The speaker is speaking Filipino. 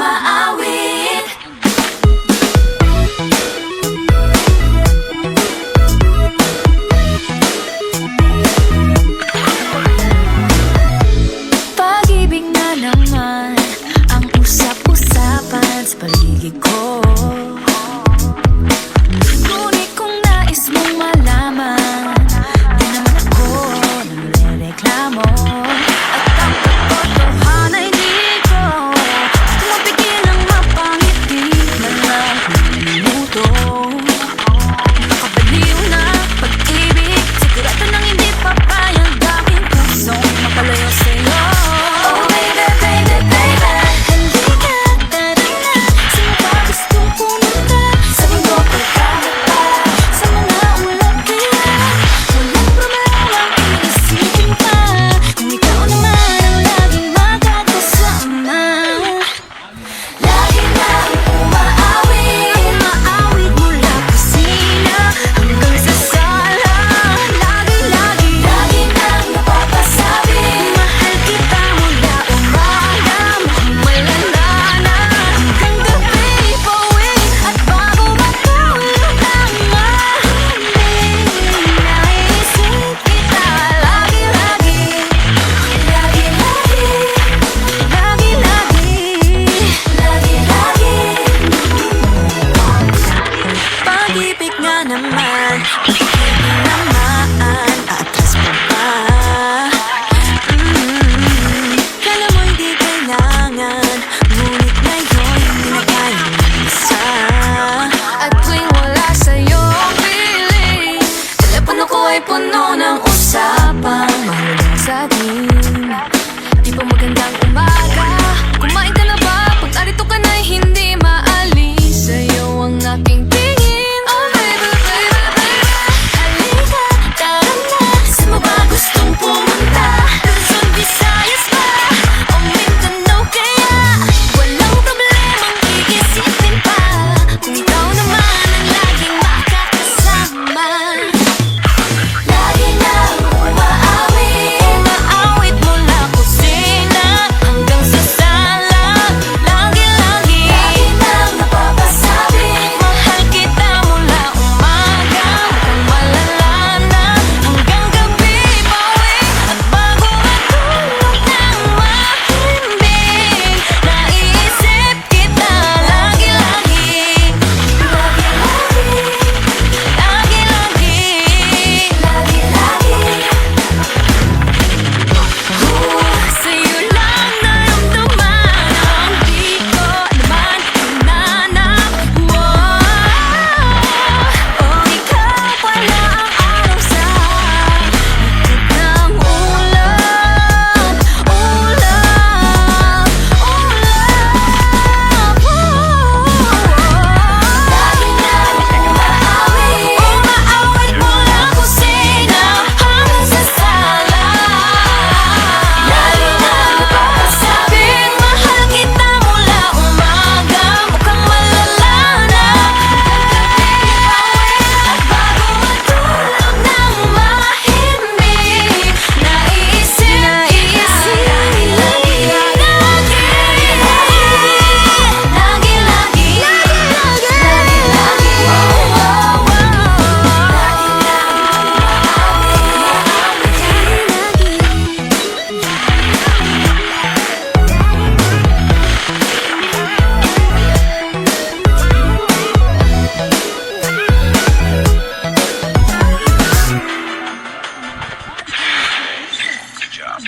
umaawit. Pag-ibig na naman ang usap-usapan sa paligid ko. Ngunit kung nais mong malaman, di naman ako nagrereklamo. At ang katotohanan ay di ko tumapigil ang mapangiti na lang minuto. Nakabaliw na pag-ibig, sigurado nang hindi papayag aking pusong mapalayo sa'yo. Oh baby, baby, baby, hindi ka tarana. Saan ba gustong pumunta? Sa mundo pagkakapa, sa mga ulap kaya walang problema iisipin pa. Kung ikaw naman ang laging makakasama. Lagi na umaawit, umaawit mula kusina hanggang sa sala. Lagi nang napapasabi, mahal kita mula umaga, mukhang malala na hanggang gabi. Pauwi at bago matulog ang mahimbing, naisip kita lagi-lagi. Pag-ibig nga naman, tinamaan, atras pa ba? Kala mo'y di kailangan, ngunit ngayon hindi na kaya mag-isa. At tuwing wala sa'yo ang piling, telepono ko ay puno ng usapang mahalagang sabihin. Di ba magandang umaga? Kumain ka na ba? Pag narito ka na'y hindi maalis sa'yo ang aking tingin. Oh baby, baby, baby, halika, tara na. Saan mo ba gustong pumunta? Luzon, Visayas ba? O Mindanao kaya? Walang problemang iisipin pa. Kung ikaw naman ang laging makakasama. Lagi nang umaawit, umaawit mula kusina hanggang sa sala. Lagi nang napapasabi, mahal kita mula umaga, mukhang malala na hanggang gabi. Pauwi at bago matulog ng mahimbing, naisip kita lagi-lagi. Sa'yo lang naramdaman ang di ko naman hinanap. Oh, ikaw pala ang araw sa likod ng ulap, ulap, ulap. Lagi nang umaawit, umaawit mula kusina hanggang sa sala. Lagi nang napapasabi, mahal kita mula umaga, mukhang malala na hanggang gabi. Pauwi at bago matulog ng mahimbing, naisip kita Good job.